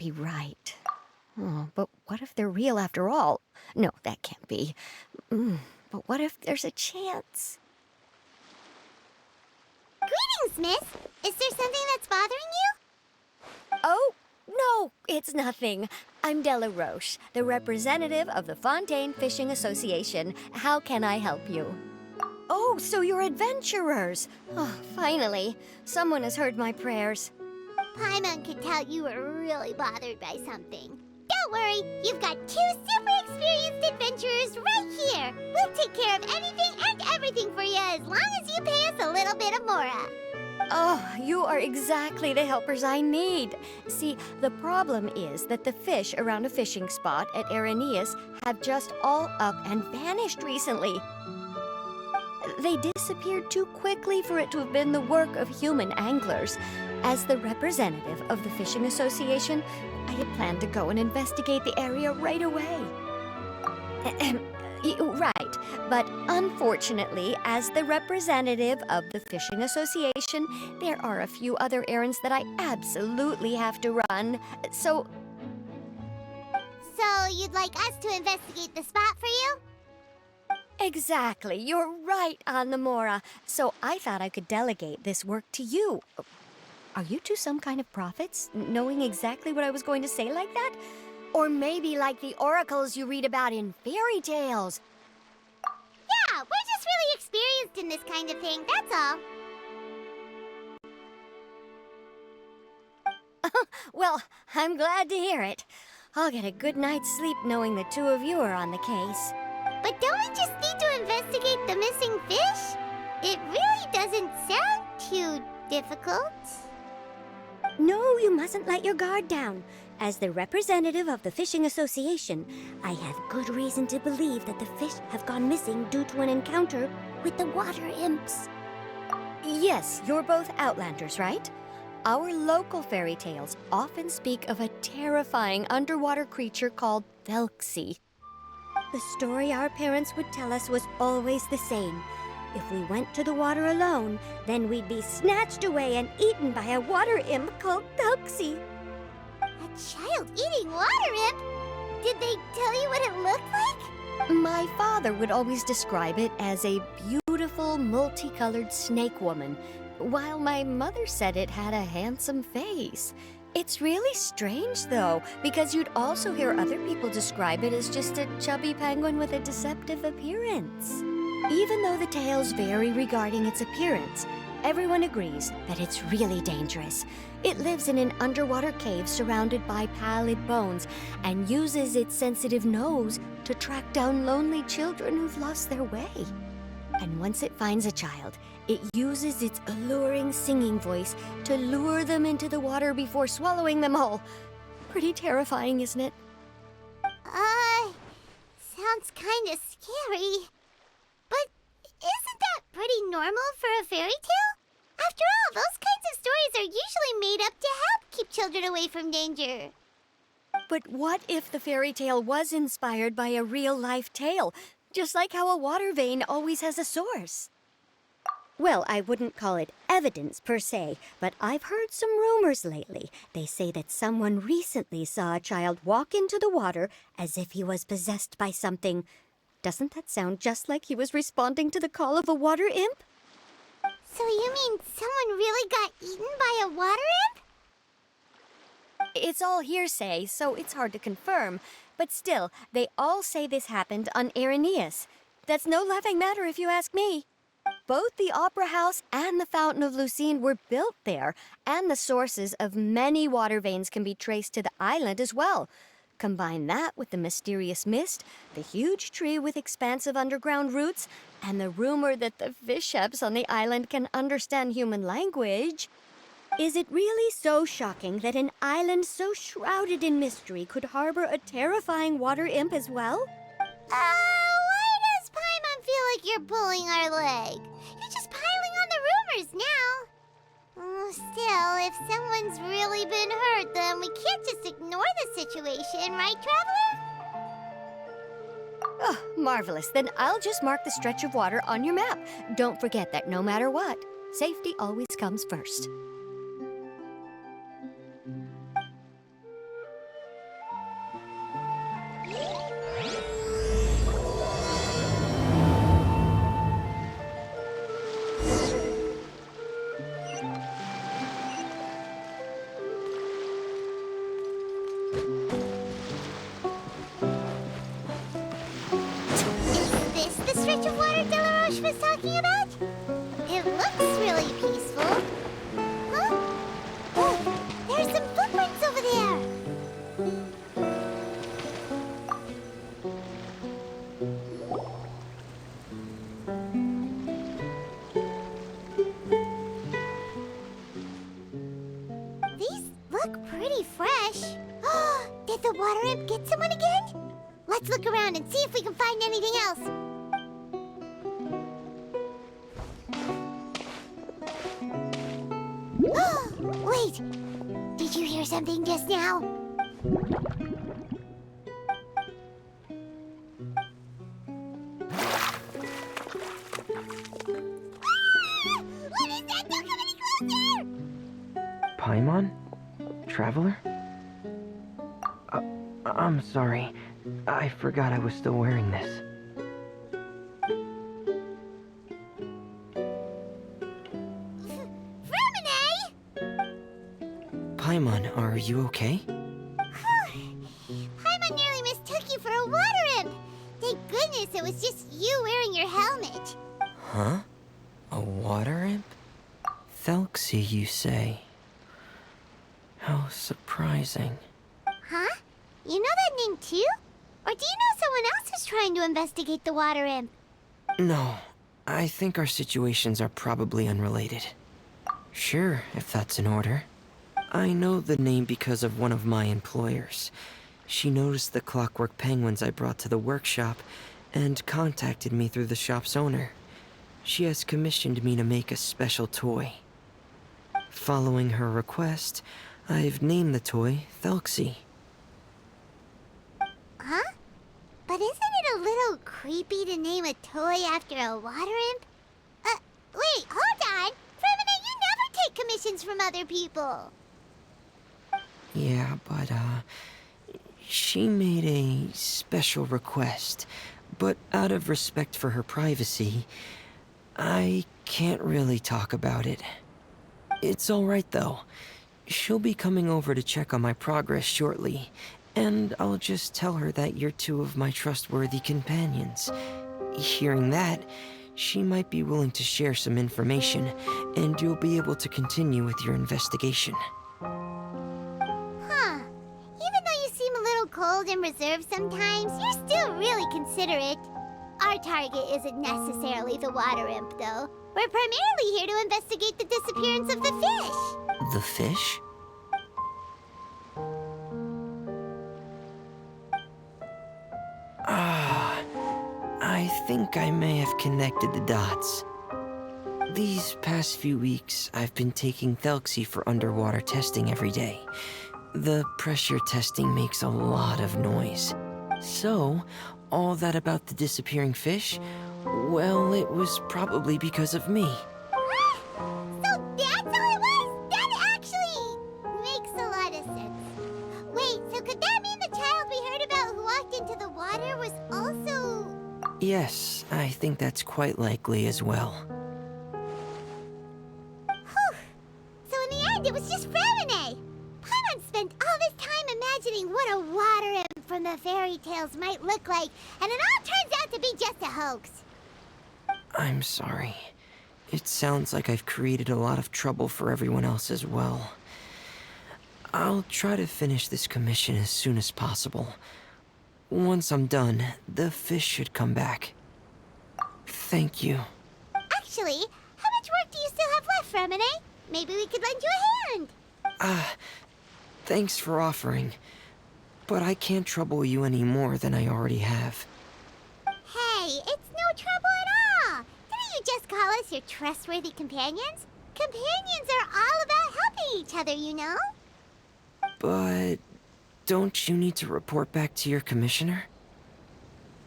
be right. Oh, but what if they're real after all? No, that can't be. But what if there's a chance? Greetings, miss. Is there something that's bothering you? Oh, no, it's nothing. I'm Della Roche, the representative of the Fontaine Fishing Association. How can I help you? Oh, so you're adventurers. Oh, finally. Someone has heard my prayers. Paimon could tell you were really bothered by something. Don't worry, you've got 2 super experienced adventurers right here. We'll take care of anything and everything for you as long as you pay us a little bit of mora. Oh, you are exactly the helpers I need. See, the problem is that the fish around a fishing spot at Irenaeus have just all up and vanished recently. They disappeared too quickly for it to have been the work of human anglers. As the representative of the Fishing Association, I had planned to go and investigate the area right away. Right, but unfortunately, as the representative of the Fishing Association, there are a few other errands that I absolutely have to run, so... So you'd like us to investigate the spot for you? Exactly, you're right on the mora, so I thought I could delegate this work to you. Are you two some kind of prophets, knowing exactly what I was going to say like that? Or maybe like the oracles you read about in fairy tales? Yeah, we're just really experienced in this kind of thing, that's all. Well, I'm glad to hear it. I'll get a good night's sleep knowing the two of you are on the case. But don't we just need to investigate the missing fish? It really doesn't sound too difficult. No, you mustn't let your guard down. As the representative of the Fishing Association, I have good reason to believe that the fish have gone missing due to an encounter with the water imps. Yes, you're both Outlanders, right? Our local fairy tales often speak of a terrifying underwater creature called Thelxie. The story our parents would tell us was always the same. If we went to the water alone, then we'd be snatched away and eaten by a water imp called Thelxie. A child eating water imp? Did they tell you what it looked like? My father would always describe it as a beautiful, multicolored snake woman, while my mother said it had a handsome face. It's really strange, though, because you'd also hear other people describe it as just a chubby penguin with a deceptive appearance. Even though the tales vary regarding its appearance, everyone agrees that it's really dangerous. It lives in an underwater cave surrounded by pallid bones and uses its sensitive nose to track down lonely children who've lost their way. And once it finds a child, it uses its alluring singing voice to lure them into the water before swallowing them whole. Pretty terrifying, isn't it? Sounds kinda scary. But isn't that pretty normal for a fairy tale? After all, those kinds of stories are usually made up to help keep children away from danger. But what if the fairy tale was inspired by a real-life tale, just like how a water vein always has a source? Well, I wouldn't call it evidence per se, but I've heard some rumors lately. They say that someone recently saw a child walk into the water as if he was possessed by something. Doesn't that sound just like he was responding to the call of a water imp? So you mean someone really got eaten by a water imp? It's all hearsay, so it's hard to confirm. But still, they all say this happened on Irenaeus. That's no laughing matter if you ask me. Both the Opera House and the Fountain of Lucine were built there, and the sources of many water veins can be traced to the island as well. Combine that with the mysterious mist, the huge tree with expansive underground roots, and the rumor that the fish chefs on the island can understand human language. Is it really so shocking that an island so shrouded in mystery could harbor a terrifying water imp as well? Why does Paimon feel like you're pulling our leg? You're just piling on the rumors now. Still, if someone's really been hurt, then we can't just ignore the situation, right, Traveler? Oh, marvelous. Then I'll just mark the stretch of water on your map. Don't forget that no matter what, safety always comes first. Let's look around and see if we can find anything else. Wait! Did you hear something just now? What is that? Don't come any closer! Paimon? Traveler? I'm sorry. I forgot I was still wearing this. Fremine! Paimon, are you okay? Paimon nearly mistook you for a water imp. Thank goodness it was just you wearing your helmet. Huh? A water imp? Thelxie, you say? How surprising. Huh? You know that name too? Or do you know someone else is trying to investigate the water imp? No, I think our situations are probably unrelated. Sure, if that's in order. I know the name because of one of my employers. She noticed the clockwork penguins I brought to the workshop and contacted me through the shop's owner. She has commissioned me to make a special toy. Following her request, I've named the toy Thelxie. Huh? But isn't it a little creepy to name a toy after a water imp? Wait, hold on! Fremine, you never take commissions from other people! Yeah, but, she made a special request, but out of respect for her privacy, I can't really talk about it. It's alright though. She'll be coming over to check on my progress shortly, and I'll just tell her that you're two of my trustworthy companions. Hearing that, she might be willing to share some information, and you'll be able to continue with your investigation. Huh. Even though you seem a little cold and reserved sometimes, you're still really considerate. Our target isn't necessarily the water imp, though. We're primarily here to investigate the disappearance of the fish. The fish? I think I may have connected the dots. These past few weeks, I've been taking Thelxie for underwater testing every day. The pressure testing makes a lot of noise. So, all that about the disappearing fish? Well, it was probably because of me. So that's all it was? That actually makes a lot of sense. Wait, so could that mean the child we heard about who walked into the water was also... Yes, I think that's quite likely as well. Whew. So in the end, it was just Fremine. Paimon spent all this time imagining what a water imp from the fairy tales might look like, and it all turns out to be just a hoax. I'm sorry. It sounds like I've created a lot of trouble for everyone else as well. I'll try to finish this commission as soon as possible. Once I'm done, the fish should come back. Thank you. Actually, how much work do you still have left, Fremine? Maybe we could lend you a hand. Thanks for offering. But I can't trouble you any more than I already have. Hey, it's no trouble at all. Didn't you just call us your trustworthy companions? Companions are all about helping each other, you know? But don't you need to report back to your commissioner?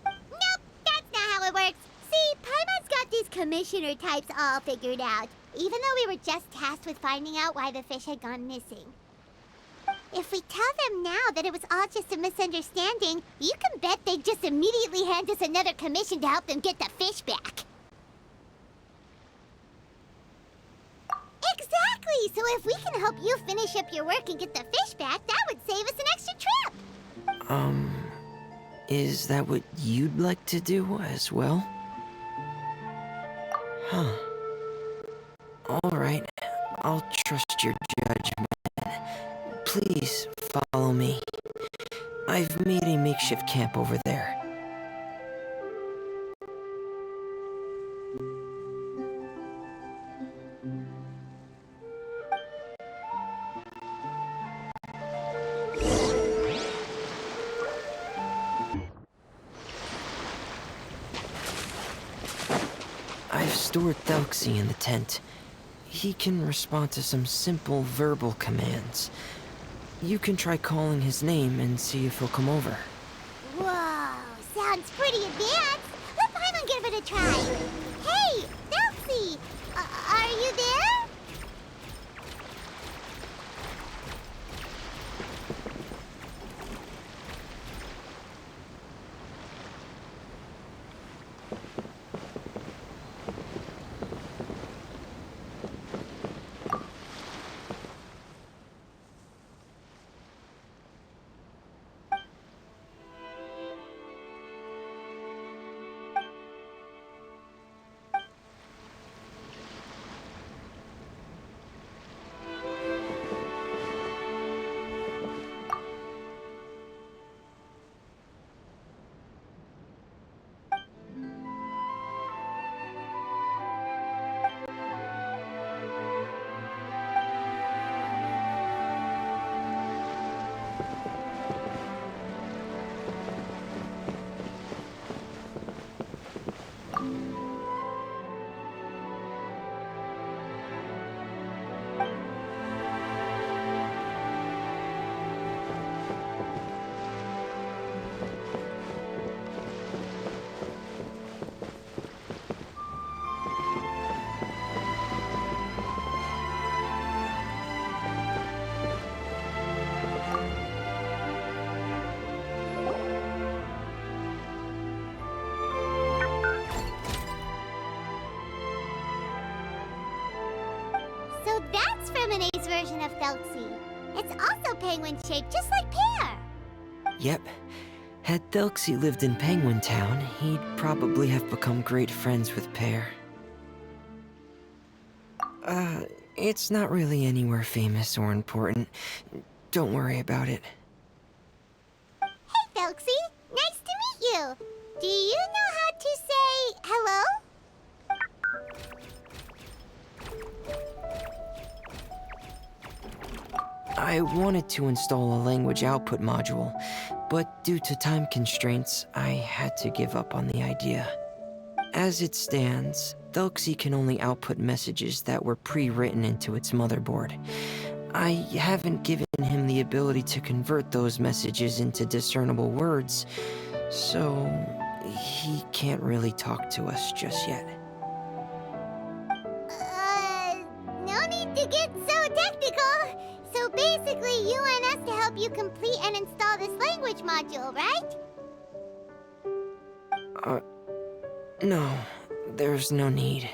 Nope, that's not how it works. See, Paimon's got these commissioner types all figured out, even though we were just tasked with finding out why the fish had gone missing. If we tell them now that it was all just a misunderstanding, you can bet they'd just immediately hand us another commission to help them get the fish back. Exactly! So if we can help you finish up your work and get the fish back, that would save us an extra trip! Is that what you'd like to do as well? Huh. Alright, I'll trust your judgment. Please follow me. I've made a makeshift camp over there. stored Thelxie in the tent. He can respond to some simple verbal commands. You can try calling his name and see if he'll come over. Whoa, sounds pretty advanced. Let Paimon give it a try. Hey, Thelxie, are you there? So that's Fremonet's version of Thelxie. It's also penguin-shaped, just like Pear. Yep. Had Thelxie lived in Penguin Town, he'd probably have become great friends with Pear. It's not really anywhere famous or important. Don't worry about it. Hey, Thelxie, nice to meet you. Do you know how to say hello? I wanted to install a language output module, but due to time constraints, I had to give up on the idea. As it stands, Thelxie can only output messages that were pre-written into its motherboard. I haven't given him the ability to convert those messages into discernible words, so he can't really talk to us just yet. No need to get so technical. So basically, you want us to help you complete and install this language module, right? No, there's no need.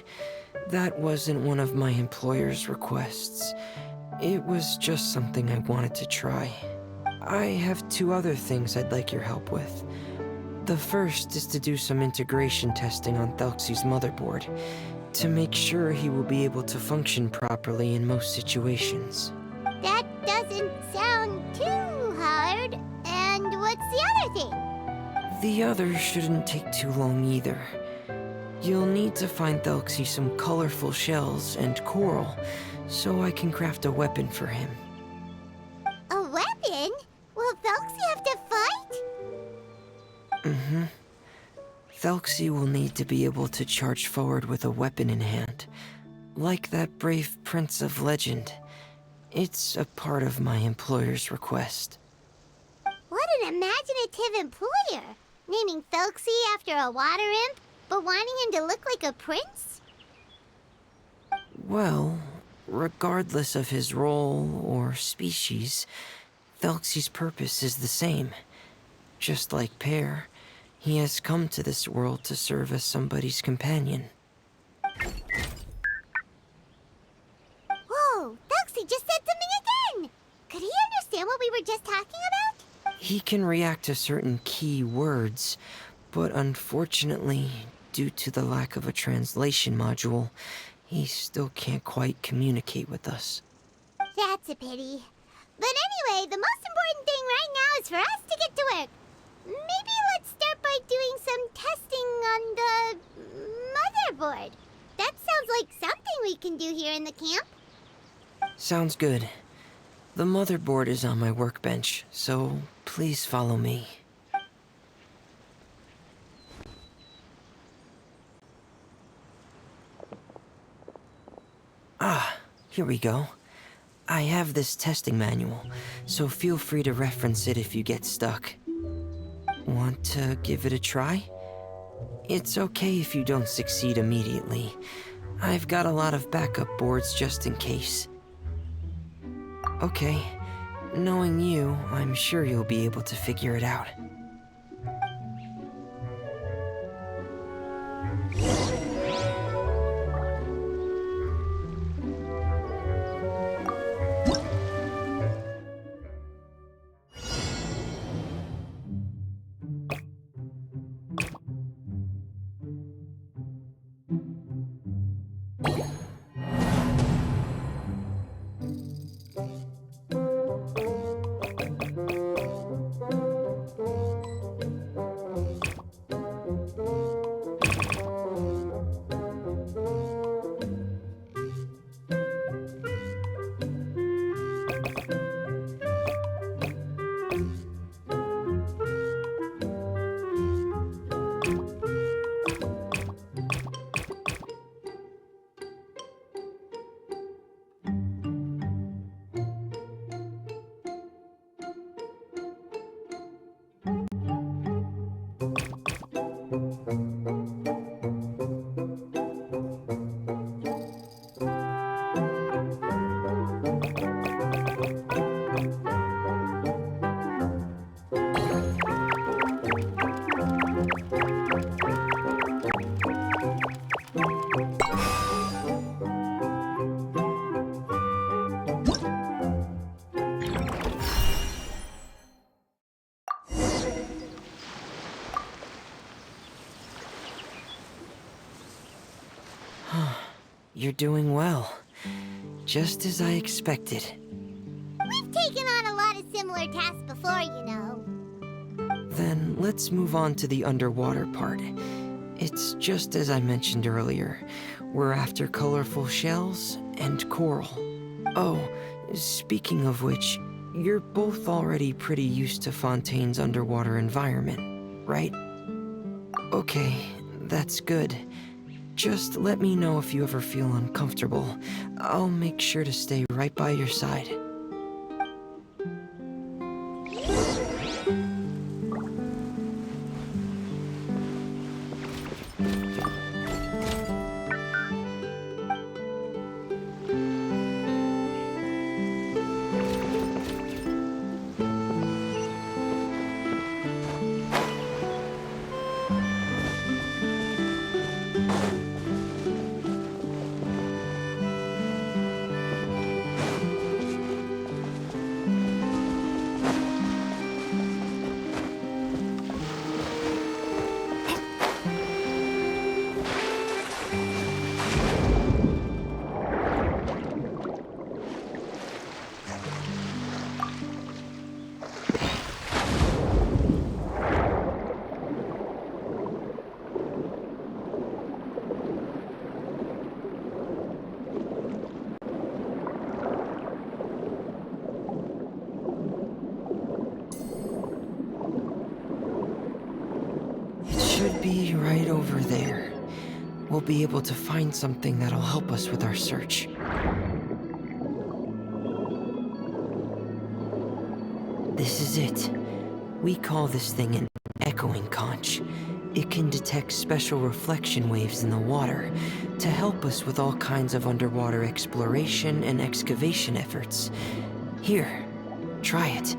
That wasn't one of my employer's requests. It was just something I wanted to try. I have 2 other things I'd like your help with. The first is to do some integration testing on Thelxie's motherboard, to make sure he will be able to function properly in most situations. That doesn't sound too hard. And what's the other thing? The other shouldn't take too long either. You'll need to find Thelxie some colorful shells and coral, so I can craft a weapon for him. A weapon? Will Thelxie have to fight? Mm-hmm. Thelxie will need to be able to charge forward with a weapon in hand, like that brave prince of legend. It's a part of my employer's request. What an imaginative employer! Naming Thelxie after a water imp, but wanting him to look like a prince? Well, regardless of his role or species, Thelxie's purpose is the same. Just like Pear, he has come to this world to serve as somebody's companion. Whoa, Thelxie just said something again! Could he understand what we were just talking about? He can react to certain key words, but unfortunately, due to the lack of a translation module, he still can't quite communicate with us. That's a pity. But anyway, the most important thing right now is for us to get to work. Maybe let's start by doing some testing on the motherboard. That sounds like something we can do here in the camp. Sounds good. The motherboard is on my workbench, so please follow me. Here we go. I have this testing manual, so feel free to reference it if you get stuck. Want to give it a try? It's okay if you don't succeed immediately. I've got a lot of backup boards just in case. Okay, knowing you, I'm sure you'll be able to figure it out. You're doing well. Just as I expected. We've taken on a lot of similar tasks before, you know. Then let's move on to the underwater part. It's just as I mentioned earlier. We're after colorful shells and coral. Oh, speaking of which, you're both already pretty used to Fontaine's underwater environment, right? Okay, that's good. Just let me know if you ever feel uncomfortable. I'll make sure to stay right by your side. Should be right over there. We'll be able to find something that'll help us with our search. This is it. We call this thing an echoing conch. It can detect special reflection waves in the water to help us with all kinds of underwater exploration and excavation efforts. Here, try it.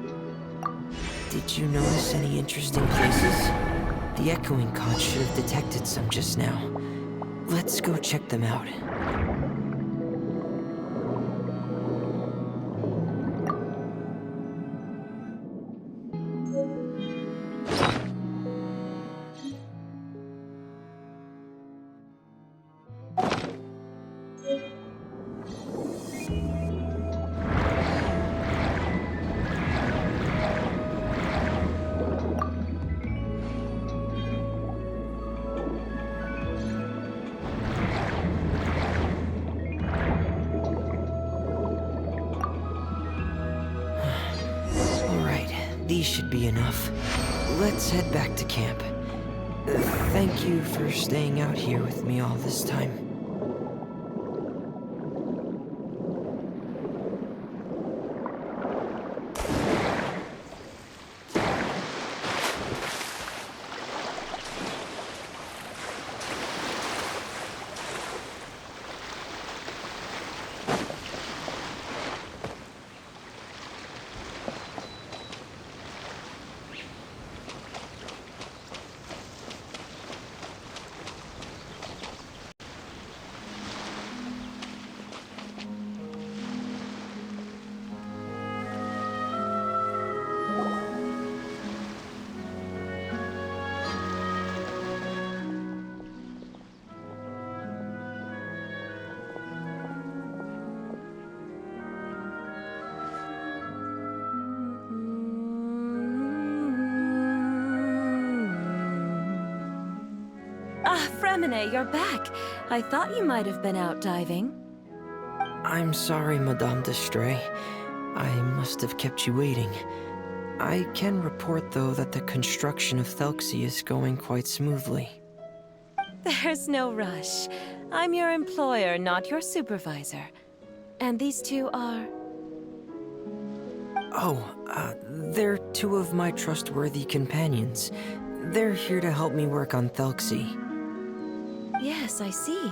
Did you notice any interesting places? The echoing conch should have detected some just now. Let's go check them out. These should be enough. Let's head back to camp. Thank you for staying out here with me all this time. Fremine, you're back. I thought you might have been out diving. I'm sorry, Madame d'Estray. I must have kept you waiting. I can report, though, that the construction of Thelxie is going quite smoothly. There's no rush. I'm your employer, not your supervisor. And these two are... They're two of my trustworthy companions. They're here to help me work on Thelxie. Yes, I see.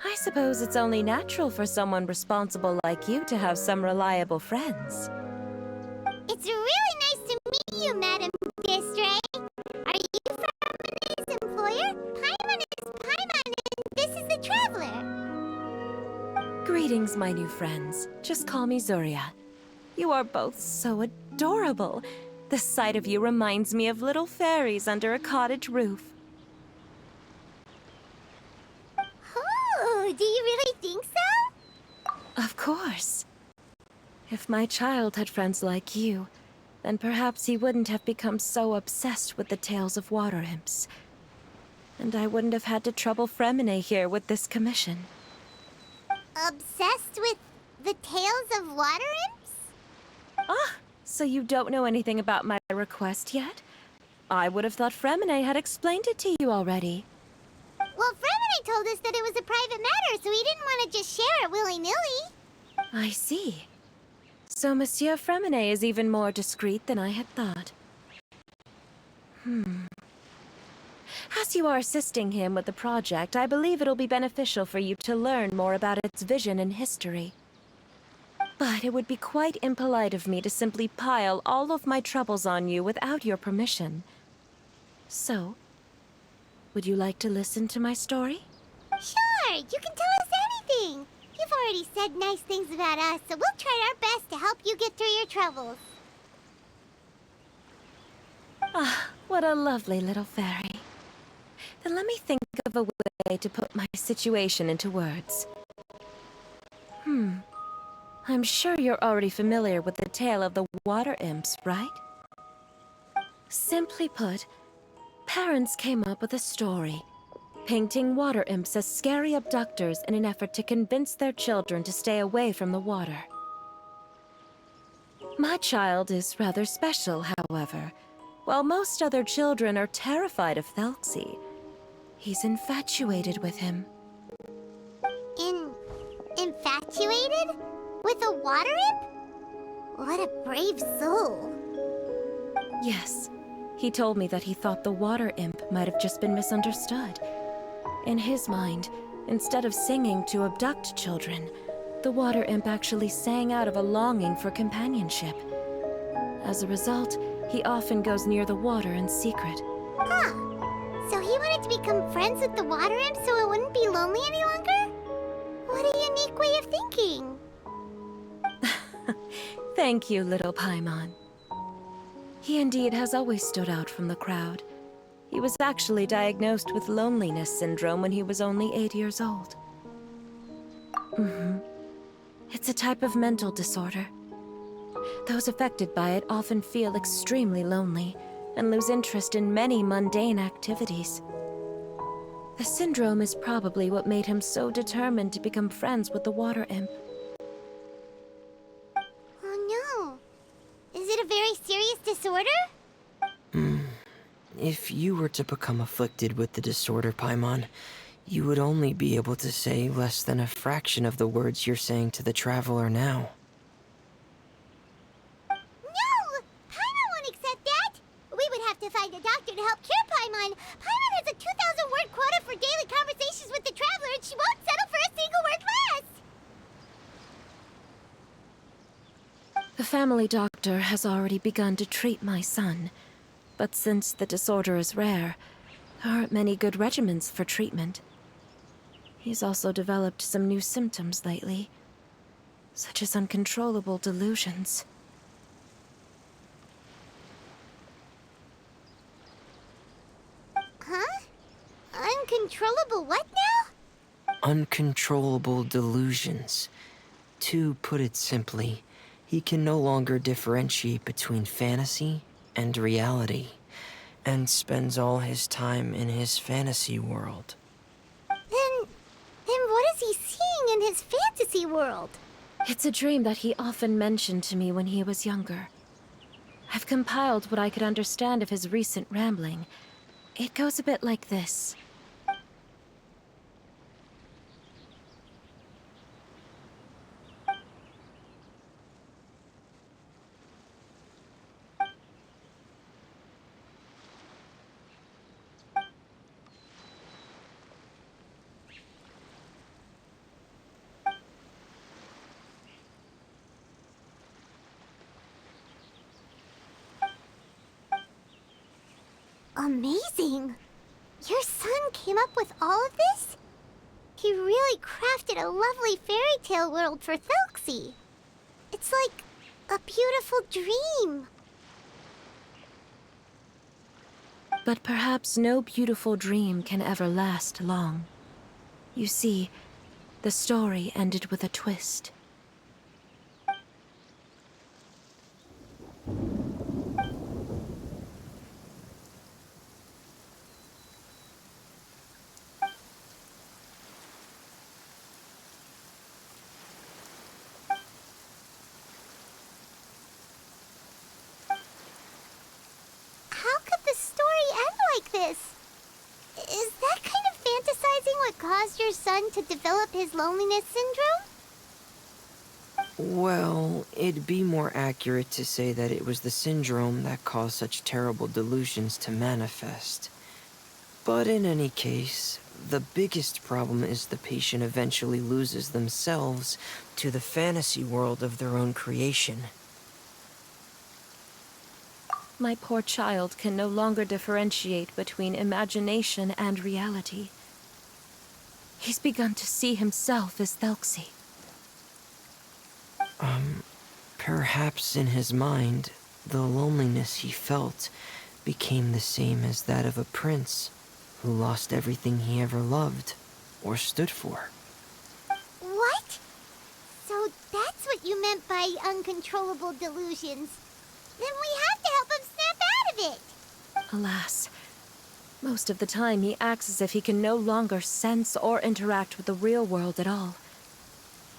I suppose it's only natural for someone responsible like you to have some reliable friends. It's really nice to meet you, Madame d'Estray. Are you Fremine's employer? Paimon is Paimon, and this is the Traveler. Greetings, my new friends. Just call me Zuria. You are both so adorable. The sight of you reminds me of little fairies under a cottage roof. Oh, do you really think so? Of course. If my child had friends like you, then perhaps he wouldn't have become so obsessed with the tales of water imps. And I wouldn't have had to trouble Fremine here with this commission. Obsessed with the tales of water imps? Ah, so you don't know anything about my request yet? I would have thought Fremine had explained it to you already. Well, Fremine told us that it was a private matter, so he didn't want to just share it willy-nilly. I see. So Monsieur Fremine is even more discreet than I had thought. As you are assisting him with the project, I believe it'll be beneficial for you to learn more about its vision and history. But it would be quite impolite of me to simply pile all of my troubles on you without your permission. So, would you like to listen to my story? Sure, you can tell us anything. You've already said nice things about us, so we'll try our best to help you get through your troubles. Ah, what a lovely little fairy. Then let me think of a way to put my situation into words. I'm sure you're already familiar with the tale of the water imps, right? Simply put, parents came up with a story, painting water imps as scary abductors in an effort to convince their children to stay away from the water. My child is rather special, however. While most other children are terrified of Thelxie, he's infatuated with him. Infatuated? With a water imp? What a brave soul. Yes, he told me that he thought the water imp might have just been misunderstood. In his mind, instead of singing to abduct children, the water imp actually sang out of a longing for companionship. As a result, he often goes near the water in secret. Huh. So he wanted to become friends with the water imp so it wouldn't be lonely any longer? What a unique way of thinking. Thank you, little Paimon. He indeed has always stood out from the crowd. He was actually diagnosed with loneliness syndrome when he was only 8 years old. It's a type of mental disorder. Those affected by it often feel extremely lonely and lose interest in many mundane activities. The syndrome is probably what made him so determined to become friends with the water imp. Oh no. Is it a very serious disorder? If you were to become afflicted with the disorder, Paimon, you would only be able to say less than a fraction of the words you're saying to the Traveler now. No! Paimon won't accept that! We would have to find a doctor to help cure Paimon. Paimon has a 2,000-word quota for daily conversations with the Traveler, and she won't settle for a single word less! The family doctor has already begun to treat my son, but since the disorder is rare, there aren't many good regimens for treatment. He's also developed some new symptoms lately, such as uncontrollable delusions. Huh? Uncontrollable what now? Uncontrollable delusions. To put it simply, he can no longer differentiate between fantasy and reality. and spends all his time in his fantasy world. Then what is he seeing in his fantasy world? It's a dream that he often mentioned to me when he was younger. I've compiled what I could understand of his recent rambling. It goes a bit like this. Amazing! Your son came up with all of this? He really crafted a lovely fairy tale world for Thelxie. It's like a beautiful dream. But perhaps no beautiful dream can ever last long. You see, the story ended with a twist. How could the story end like this? Is that kind of fantasizing what caused your son to develop his loneliness syndrome? Well, it'd be more accurate to say that it was the syndrome that caused such terrible delusions to manifest. But in any case, the biggest problem is the patient eventually loses themselves to the fantasy world of their own creation. My poor child can no longer differentiate between imagination and reality. He's begun to see himself as Thelxie. Perhaps in his mind, the loneliness he felt became the same as that of a prince who lost everything he ever loved or stood for. What? So that's what you meant by uncontrollable delusions. Then we have to help him snap out of it. Alas, most of the time he acts as if he can no longer sense or interact with the real world at all.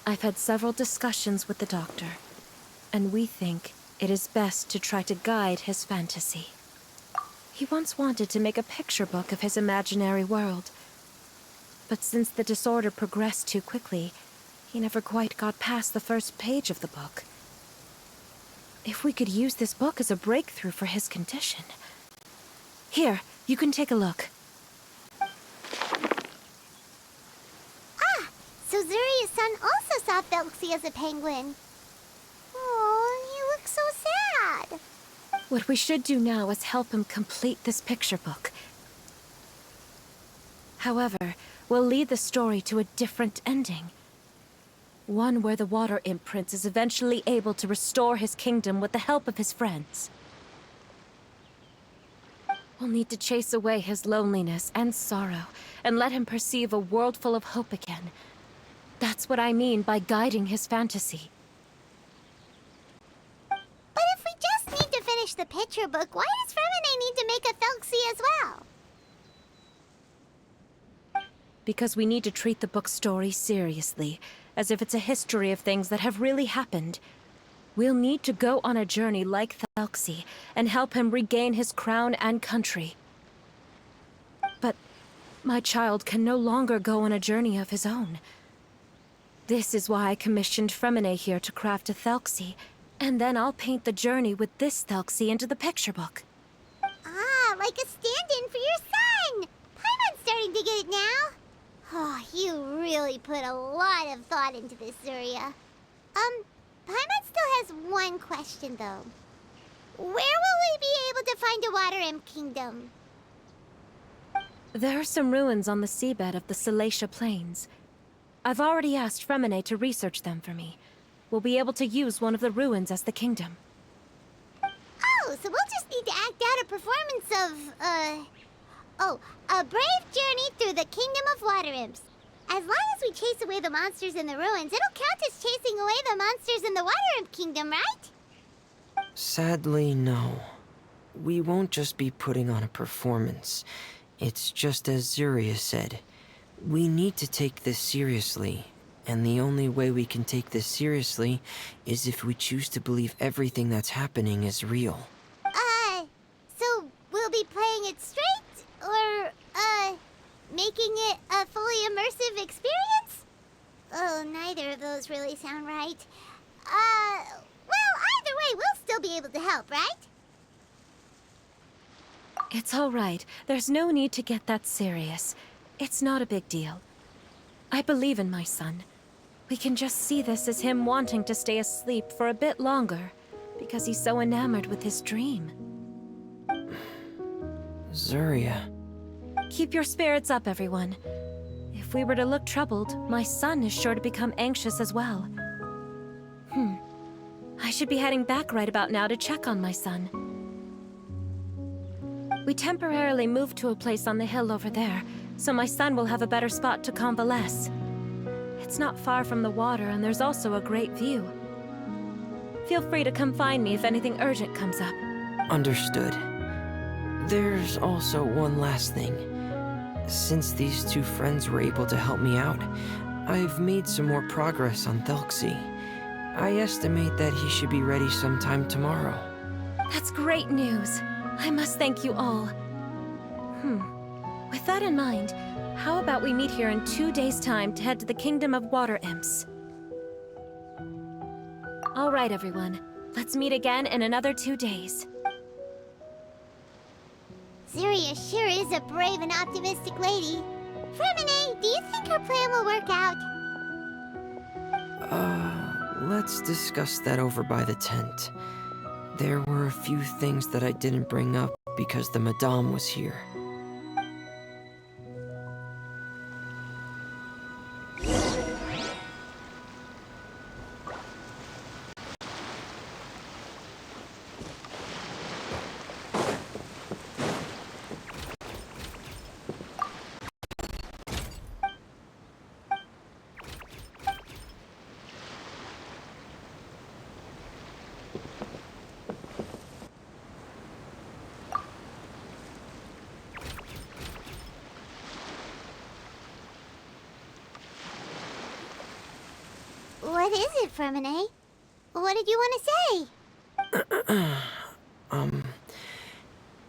I've had several discussions with the doctor, and we think it is best to try to guide his fantasy. He once wanted to make a picture book of his imaginary world, but since the disorder progressed too quickly, he never quite got past the first page of the book. If we could use this book as a breakthrough for his condition. Here, you can take a look. So Zuria's son also saw Thelxie as a penguin. Oh, he looks so sad. What we should do now is help him complete this picture book. However, we'll lead the story to a different ending. One where the Water Imp Prince is eventually able to restore his kingdom with the help of his friends. We'll need to chase away his loneliness and sorrow, and let him perceive a world full of hope again. That's what I mean by guiding his fantasy. But if we just need to finish the picture book, why does Fremine need to make a Thelxie as well? Because we need to treat the book's story seriously, as if it's a history of things that have really happened. We'll need to go on a journey like Thelxie, and help him regain his crown and country. But my child can no longer go on a journey of his own. This is why I commissioned Fremine here to craft a Thelxie, and then I'll paint the journey with this Thelxie into the picture book. Ah, like a stand-in for your son! Paimon's starting to get it now. Oh, you really put a lot of thought into this, Zuria. Paimon still has one question, though. Where will we be able to find a Water Imp Kingdom? There are some ruins on the seabed of the Thelxie Plains. I've already asked Fremine to research them for me. We'll be able to use one of the ruins as the kingdom. Oh, so we'll just need to act out a performance of, a brave journey through the Kingdom of Water Imps. As long as we chase away the monsters in the ruins, it'll count as chasing away the monsters in the Water Imp Kingdom, right? Sadly, no. we won't just be putting on a performance. It's just as Zuria said. We need to take this seriously, and the only way we can take this seriously is if we choose to believe everything that's happening is real. So we'll be playing it straight, or, making it a fully immersive experience? Oh, neither of those really sound right. Well, either way, we'll still be able to help, right? It's all right. There's no need to get that serious. It's not a big deal. I believe in my son. We can just see this as him wanting to stay asleep for a bit longer, because he's so enamored with his dream. Zuria. Keep your spirits up, everyone. If we were to look troubled, my son is sure to become anxious as well. I should be heading back right about now to check on my son. We temporarily moved to a place on the hill over there, so my son will have a better spot to convalesce. It's not far from the water, and there's also a great view. Feel free to come find me if anything urgent comes up. Understood. There's also one last thing. Since these two friends were able to help me out, I've made some more progress on Thelxie. I estimate that he should be ready sometime tomorrow. That's great news. I must thank you all. With that in mind, how about we meet here in 2 days' time to head to the Kingdom of Water Imps? All right, everyone. Let's meet again in another 2 days. Zuria sure is a brave and optimistic lady. Fremine, do you think her plan will work out? Let's discuss that over by the tent. There were a few things that I didn't bring up because the Madame was here. What is it, Fremine? What did you want to say?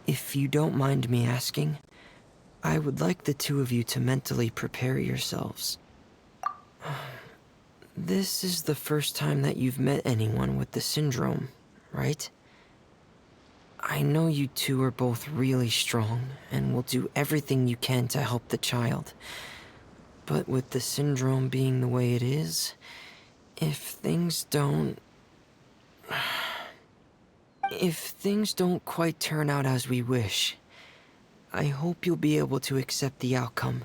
If you don't mind me asking, I would like the two of you to mentally prepare yourselves. This is the first time that you've met anyone with the syndrome, right? I know you two are both really strong and will do everything you can to help the child. But with the syndrome being the way it is, if things don't quite turn out as we wish, I hope you'll be able to accept the outcome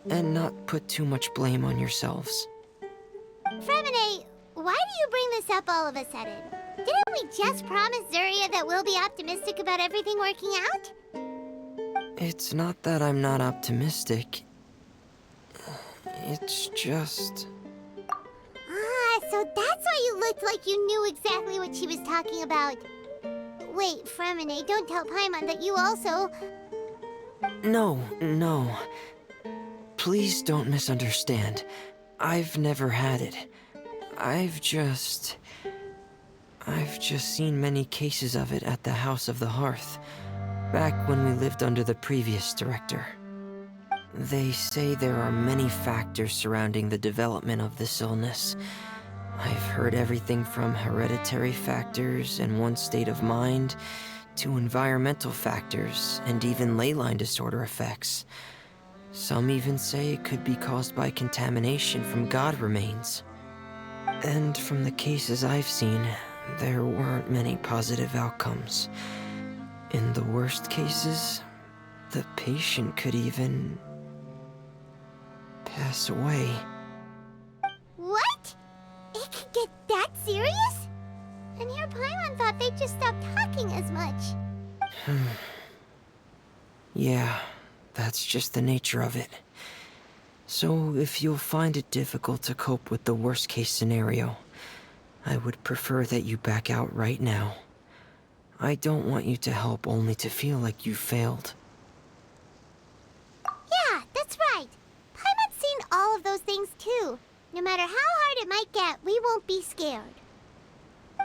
and not put too much blame on yourselves. Fremine, why do you bring this up all of a sudden? Didn't we just promise Zuria that we'll be optimistic about everything working out? It's not that I'm not optimistic. It's just... So that's why you looked like you knew exactly what she was talking about. Wait, Fremine, don't tell Paimon that you also... No. Please don't misunderstand. I've never had it. I've just seen many cases of it at the House of the Hearth, back when we lived under the previous director. They say there are many factors surrounding the development of this illness. I've heard everything from hereditary factors and one's state of mind, to environmental factors, and even ley line disorder effects. Some even say it could be caused by contamination from god remains. And from the cases I've seen, there weren't many positive outcomes. In the worst cases, the patient could even pass away. What? It could get that serious? And your Paimon thought they'd just stop talking as much. Yeah, that's just the nature of it. So if you'll find it difficult to cope with the worst case scenario, I would prefer that you back out right now. I don't want you to help only to feel like you failed. Yeah, that's right. Paimon's seen all of those things too. No matter how hard it might get, we won't be scared.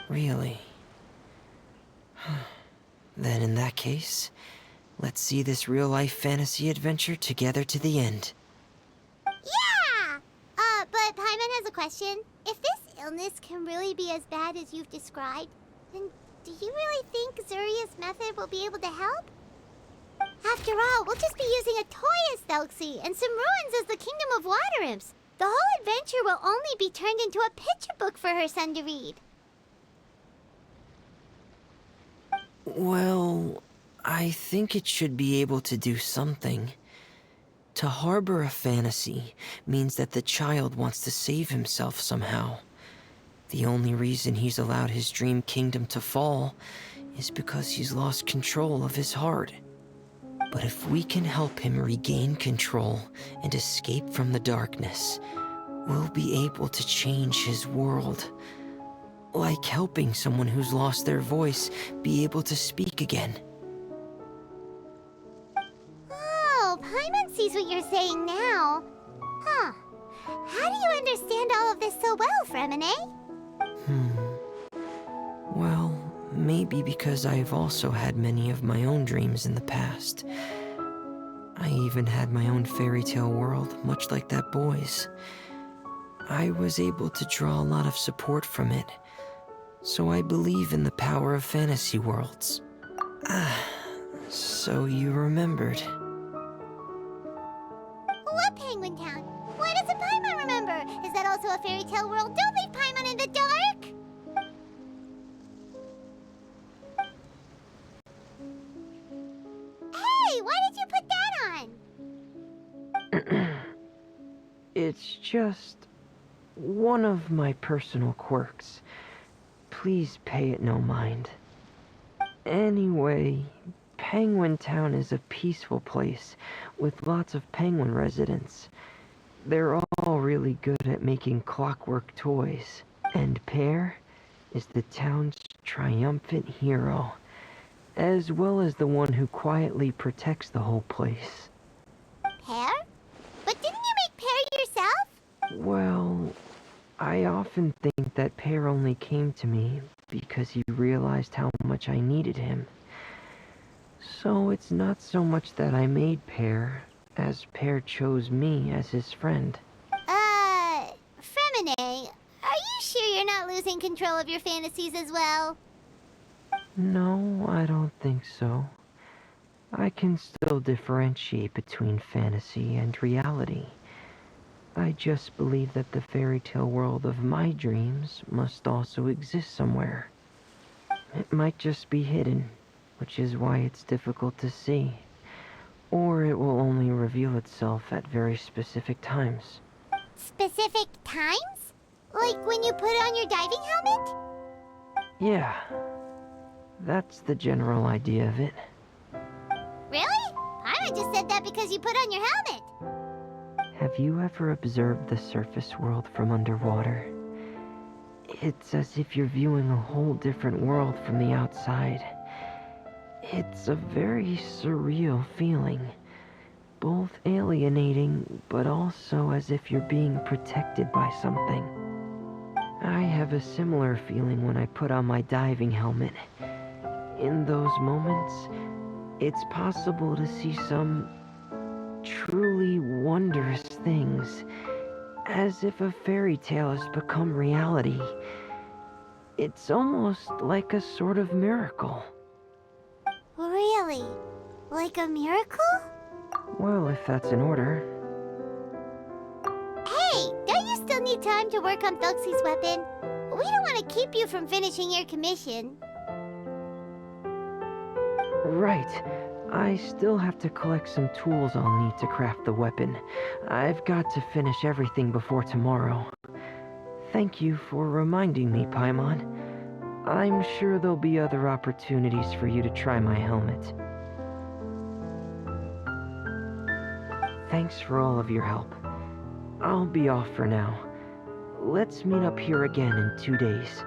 Really? Then in that case, let's see this real-life fantasy adventure together to the end. Yeah! But Paimon has a question. If this illness can really be as bad as you've described, then do you really think Zuria's method will be able to help? After all, we'll just be using a toy as Thelxie and some ruins as the Kingdom of Water Imps. The whole adventure will only be turned into a picture book for her son to read. Well, I think it should be able to do something. To harbor a fantasy means that the child wants to save himself somehow. The only reason he's allowed his dream kingdom to fall is because he's lost control of his heart. But if we can help him regain control and escape from the darkness, we'll be able to change his world. Like helping someone who's lost their voice be able to speak again. Oh, Paimon sees what you're saying now. Huh. How do you understand all of this so well, Fremine? Well, maybe because I've also had many of my own dreams in the past. I even had my own fairy tale world, much like that boy's. I was able to draw a lot of support from it, so I believe in the power of fantasy worlds. So you remembered. What Penguin Town? Why doesn't Paimon remember? Is that also a fairy tale world? Don't leave Paimon in the dark! Hey, why did you put that on? It's just one of my personal quirks. Please pay it no mind. Anyway, Penguin Town is a peaceful place with lots of penguin residents. They're all really good at making clockwork toys. And Pear is the town's triumphant hero, as well as the one who quietly protects the whole place. Pear? But didn't you make Pear yourself? Well, I often think that Pear only came to me because he realized how much I needed him. So it's not so much that I made Pear, as Pear chose me as his friend. Fremine, are you sure you're not losing control of your fantasies as well? No, I don't think so. I can still differentiate between fantasy and reality. I just believe that the fairy tale world of my dreams must also exist somewhere. It might just be hidden, which is why it's difficult to see. Or it will only reveal itself at very specific times. Specific times? Like when you put on your diving helmet? Yeah, that's the general idea of it. Really? Paimon just said that because you put on your helmet. Have you ever observed the surface world from underwater? It's as if you're viewing a whole different world from the outside. It's a very surreal feeling. Both alienating, but also as if you're being protected by something. I have a similar feeling when I put on my diving helmet. In those moments, it's possible to see some truly wondrous things, as if a fairy tale has become reality. It's almost like a sort of miracle. Really? Like a miracle? Well, if that's in order. Hey, don't you still need time to work on Thelxie's weapon? We don't want to keep you from finishing your commission. Right. I still have to collect some tools I'll need to craft the weapon. I've got to finish everything before tomorrow. Thank you for reminding me, Paimon. I'm sure there'll be other opportunities for you to try my helmet. Thanks for all of your help. I'll be off for now. Let's meet up here again in 2 days.